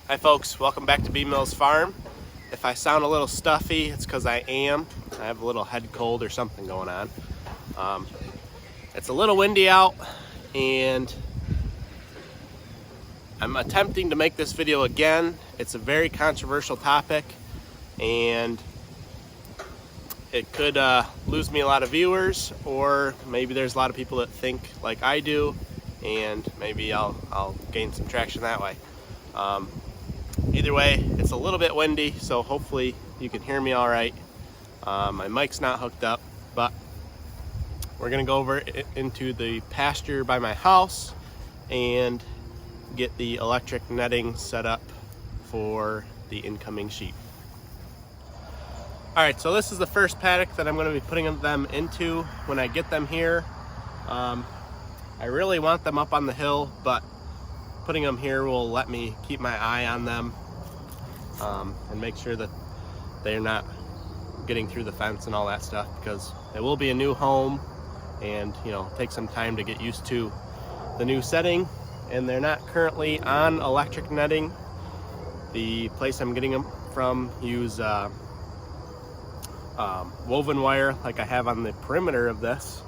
Hi folks, welcome back to B Mills Farm. If I sound a little stuffy, it's because I am. I have a little head cold or something going on. It's a little windy out and I'm attempting to make this video again. It's a very controversial topic and it could lose me a lot of viewers, or maybe there's a lot of people that think like I do and maybe I'll gain some traction that way. Either way, it's a little bit windy, so hopefully you can hear me all right. My mic's not hooked up, but we're gonna go over into the pasture by my house and get the electric netting set up for the incoming sheep. All right, so this is the first paddock that I'm gonna be putting them into when I get them here. I really want them up on the hill, but putting them here will let me keep my eye on them and make sure that they're not getting through the fence and all that stuff, because it will be a new home and take some time to get used to the new setting. And they're not currently on electric netting. The place I'm getting them from use woven wire like I have on the perimeter of this,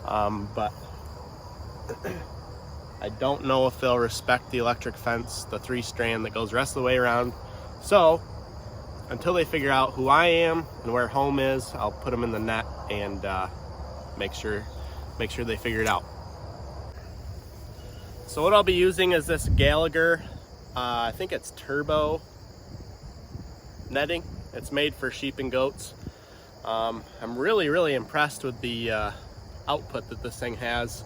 but I don't know if they'll respect the electric fence, the 3-strand that goes the rest of the way around. So until they figure out who I am and where home is, I'll put them in the net and make sure they figure it out. So what I'll be using is this Gallagher, I think it's turbo netting. It's made for sheep and goats. I'm really impressed with the output that this thing has.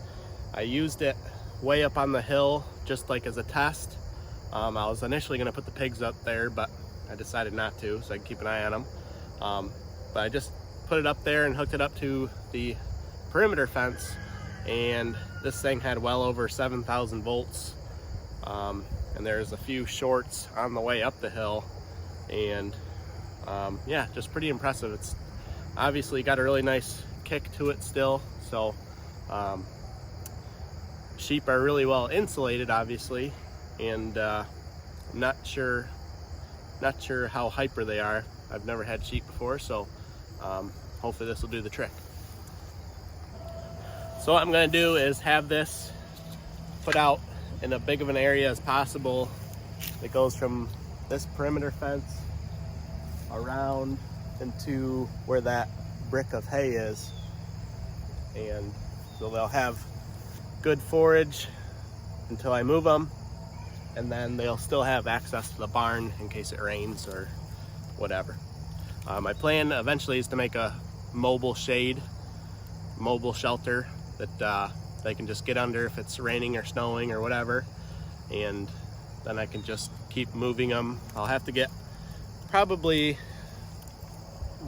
I used it way up on the hill just like as a test. I was initially going to put the pigs up there, but I decided not to so I can keep an eye on them. But I just put it up there and hooked it up to the perimeter fence, and this thing had well over 7,000 volts. And there's a few shorts on the way up the hill, and yeah, just pretty impressive. It's obviously got a really nice kick to it still, so sheep are really well insulated, obviously, and not sure how hyper they are. I've never had sheep before, so hopefully this will do the trick. So what I'm going to do is have this put out in as big of an area as possible. It goes from this perimeter fence around into where that brick of hay is, and so they'll have good forage until I move them, and then they'll still have access to the barn in case it rains or whatever. My plan eventually is to make a mobile shade, mobile shelter that they can just get under if it's raining or snowing or whatever, and then I can just keep moving them. I'll have to get probably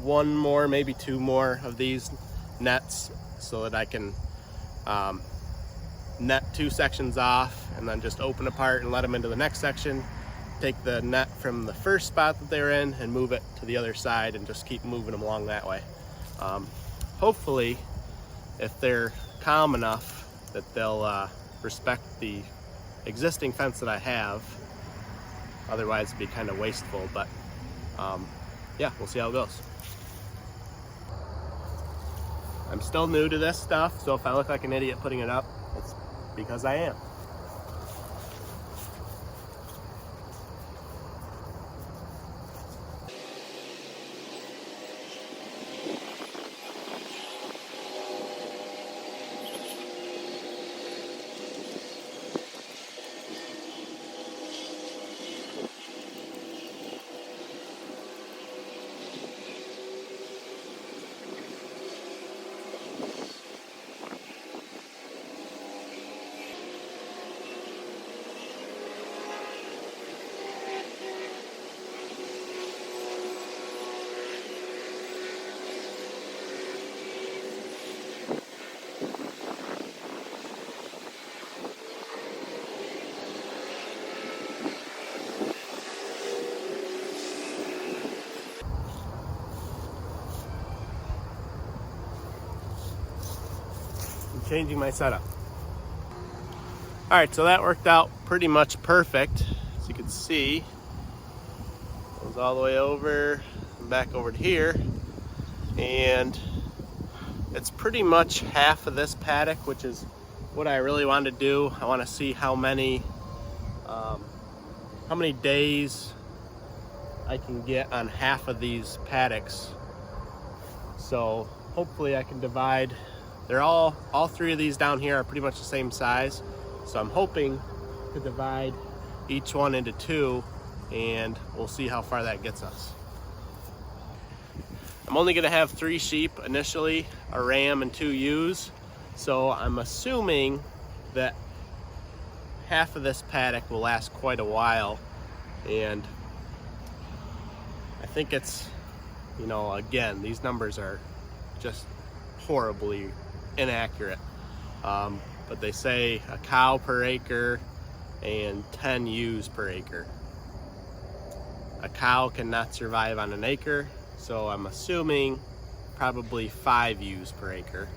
one more, maybe two more of these nets so that I can net 2 sections off and then just open apart and let them into the next section, take the net from the first spot that they're in and move it to the other side, and just keep moving them along that way. Hopefully, if they're calm enough, that they'll respect the existing fence that I have. Otherwise it'd be kind of wasteful, but yeah, we'll see how it goes. I'm still new to this stuff, so if I look like an idiot putting it up, it's because I am. changing my setup. All right, so that worked out pretty much perfect. As you can can see, goes all the way over and back over to here, and it's pretty much half of this paddock, which is what I really want to do. I want to see how many days I can get on half of these paddocks. So hopefully I can divide. They're all three of these down here are pretty much the same size. So I'm hoping to divide each one into two, and we'll see how far that gets us. I'm only gonna have 3 sheep initially, a ram and 2 ewes. So I'm assuming that half of this paddock will last quite a while. And I think it's, you know, again, these numbers are just horribly inaccurate. But they say a cow per acre and 10 ewes per acre. A cow cannot survive on an acre, so I'm assuming probably 5 ewes per acre.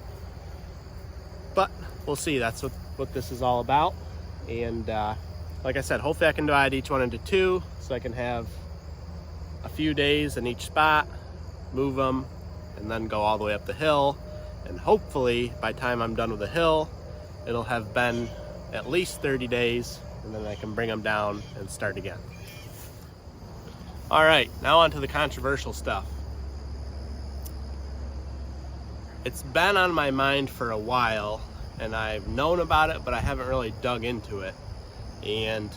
But we'll see. That's what this is all about. And like I said, hopefully I can divide each one into 2 so I can have a few days in each spot, move them, and then go all the way up the hill. And hopefully by the time I'm done with the hill, it'll have been at least 30 days, and then I can bring them down and start again. All right, now on to the controversial stuff. It's been on my mind for a while, and I've known about it, but I haven't really dug into it. And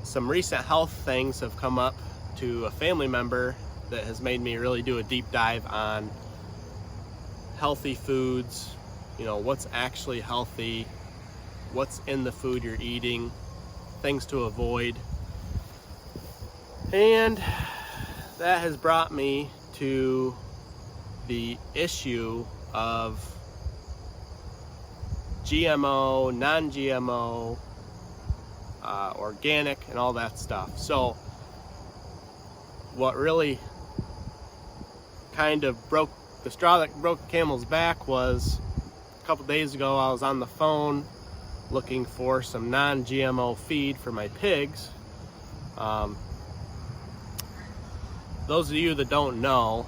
some recent health things have come up to a family member that has made me really do a deep dive on healthy foods, you know, what's actually healthy, what's in the food you're eating, things to avoid. And that has brought me to the issue of GMO, non-GMO, organic, and all that stuff. So what really kind of broke the straw that broke the camel's back was a couple days ago I was on the phone looking for some non-GMO feed for my pigs. Those of you that don't know,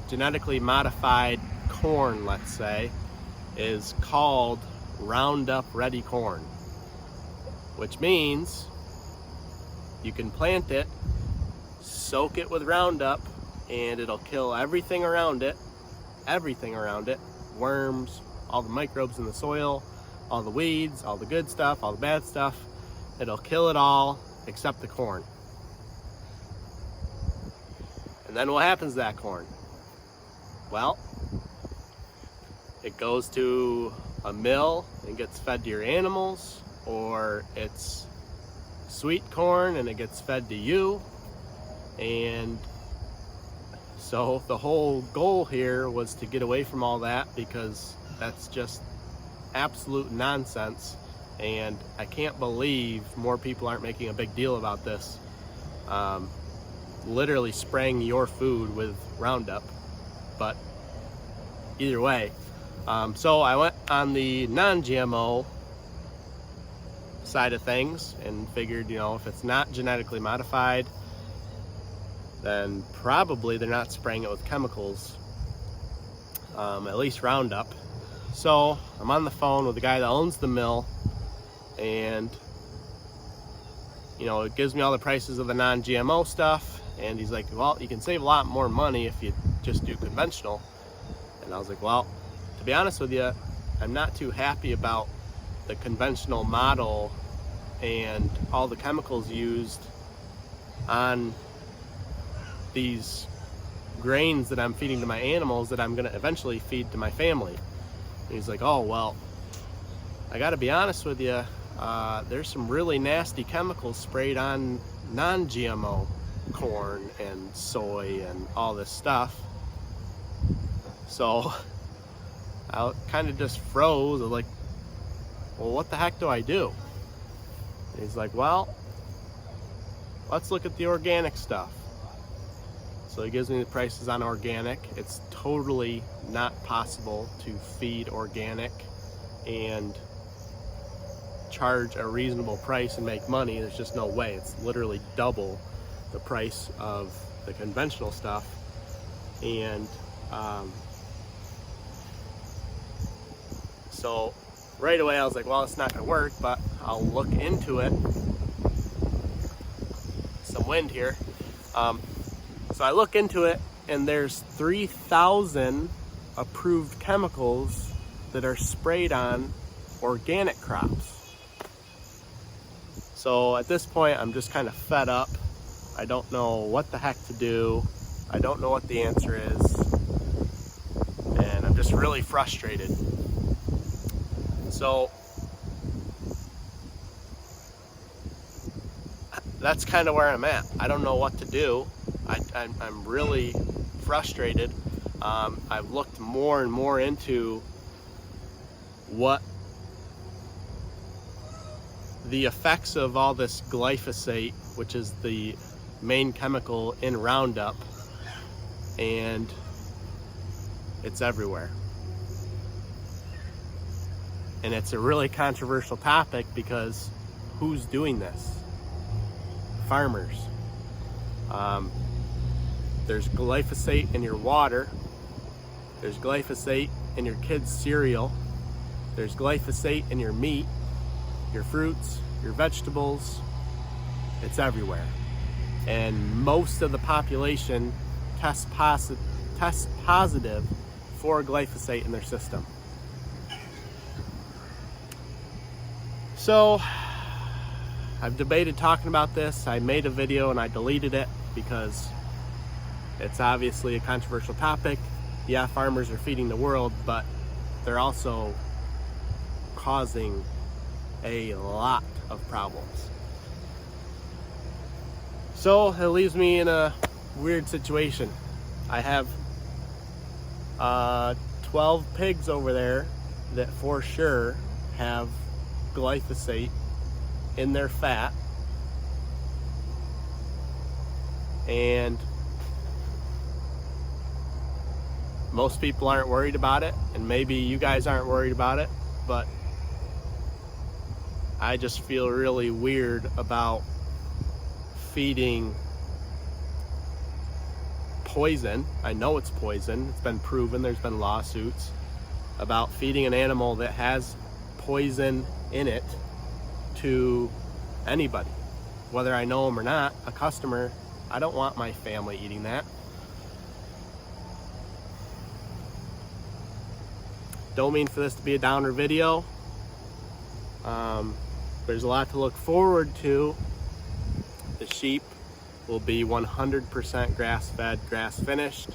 genetically modified corn, let's say, is called Roundup Ready corn, which means you can plant it, soak it with Roundup, and it'll kill everything around it, worms, all the microbes in the soil, all the weeds, all the good stuff, all the bad stuff. It'll kill it all except the corn. And then what happens to that corn? Well, it goes to a mill and gets fed to your animals, or it's sweet corn and it gets fed to you. And so the whole goal here was to get away from all that, because that's just absolute nonsense. And I can't believe more people aren't making a big deal about this. Literally spraying your food with Roundup. But either way, so I went on the non-GMO side of things and figured, you know, if it's not genetically modified, then probably they're not spraying it with chemicals, at least Roundup. So I'm on the phone with the guy that owns the mill, and you know, it gives me all the prices of the non-GMO stuff, and he's like, well, you can save a lot more money if you just do conventional. And I was like, well, to be honest with you, I'm not too happy about the conventional model and all the chemicals used on these grains that I'm feeding to my animals that I'm gonna eventually feed to my family. And he's like, oh, well, I gotta be honest with you, there's some really nasty chemicals sprayed on non-GMO corn and soy and all this stuff. So I kind of just froze. I was like, well, what the heck do I do? And he's like, well, let's look at the organic stuff. So he gives me the prices on organic. It's totally not possible to feed organic and charge a reasonable price and make money. There's just no way. It's literally double the price of the conventional stuff. And so right away I was like, well, it's not gonna work, but I'll look into it. Some wind here. So I look into it, and there's 3,000 approved chemicals that are sprayed on organic crops. So at this point, I'm just kind of fed up. I don't know what the heck to do. I don't know what the answer is. And I'm just really frustrated. So that's kind of where I'm at. I don't know what to do. I'm really frustrated. I've looked more and more into what the effects of all this glyphosate, which is the main chemical in Roundup, and it's everywhere. And it's a really controversial topic because who's doing this? Farmers. There's glyphosate in your water. There's glyphosate in your kids' cereal. There's glyphosate in your meat, your fruits, your vegetables. It's everywhere. And most of the population tests positive for glyphosate in their system. So I've debated talking about this. I made a video and I deleted it because it's obviously a controversial topic. Yeah, farmers are feeding the world, but they're also causing a lot of problems. So it leaves me in a weird situation. I have 12 pigs over there that for sure have glyphosate in their fat, and most people aren't worried about it, and maybe you guys aren't worried about it, but I just feel really weird about feeding poison. I know it's poison. It's been proven. There's been lawsuits about feeding an animal that has poison in it to anybody, whether I know them or not. A customer, I don't want my family eating that. Don't mean for this to be a downer video. There's a lot to look forward to. The sheep will be 100% grass-fed, grass-finished.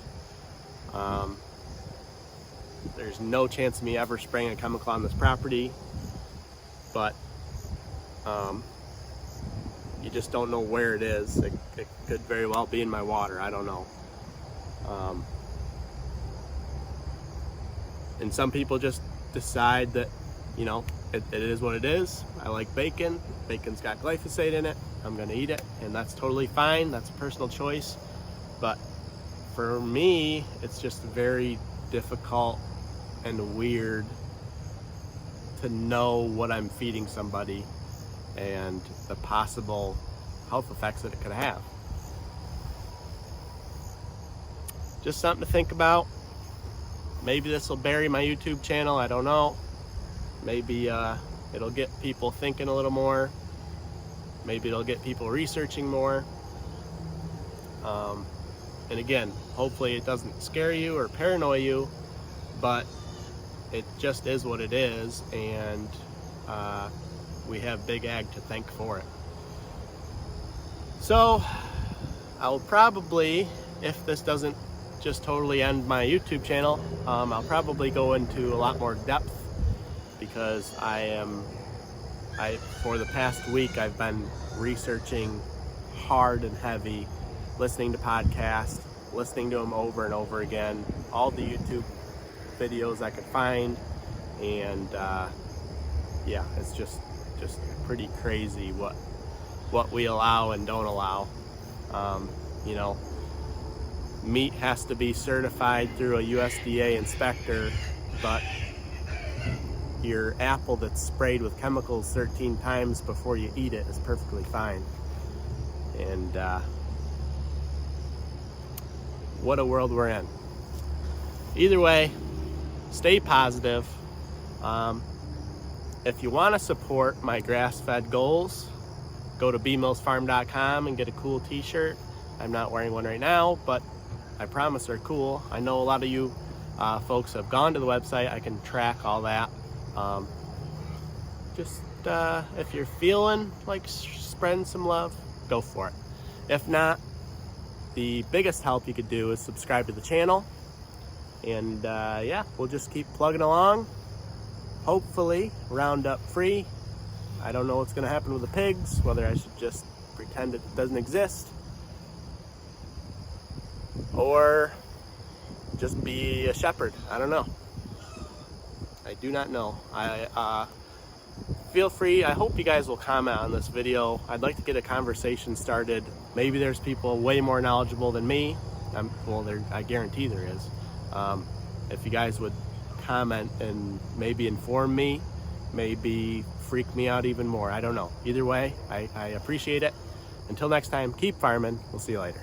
There's no chance of me ever spraying a chemical on this property, but you just don't know where it is. It could very well be in my water. I don't know. And some people just decide that, you know, it is what it is. I like bacon. Bacon's got glyphosate in it. I'm gonna eat it, and that's totally fine. That's a personal choice. But for me, it's just very difficult and weird to know what I'm feeding somebody and the possible health effects that it could have. Just something to think about. Maybe this will bury my YouTube channel, I don't know. Maybe it'll get people thinking a little more. Maybe it'll get people researching more. And again, hopefully it doesn't scare you or paranoid you, but it just is what it is, and we have Big Ag to thank for it. So I'll probably, if this doesn't just totally end my YouTube channel, I'll probably go into a lot more depth, because for the past week I've been researching hard and heavy, listening to podcasts, listening to them over and over again, all the YouTube videos I could find, and yeah, it's just pretty crazy what we allow and don't allow. You know, meat has to be certified through a USDA inspector, but your apple that's sprayed with chemicals 13 times before you eat it is perfectly fine. And what a world we're in. Either way, stay positive. If you want to support my grass-fed goals, go to bmillsfarm.com and get a cool t-shirt. I'm not wearing one right now, but I promise they're cool. I know a lot of you folks have gone to the website. I can track all that. If you're feeling like spreading some love, go for it. If not, the biggest help you could do is subscribe to the channel. And yeah, we'll just keep plugging along. Hopefully Roundup free. I don't know what's going to happen with the pigs, whether I should just pretend it doesn't exist or just be a shepherd. I don't know. I do not know. Feel free. I hope you guys will comment on this video. I'd like to get a conversation started. Maybe there's people way more knowledgeable than me. I guarantee there is. If you guys would comment and maybe inform me, maybe freak me out even more. I don't know. Either way, I appreciate it. Until next time, keep farming. We'll see you later.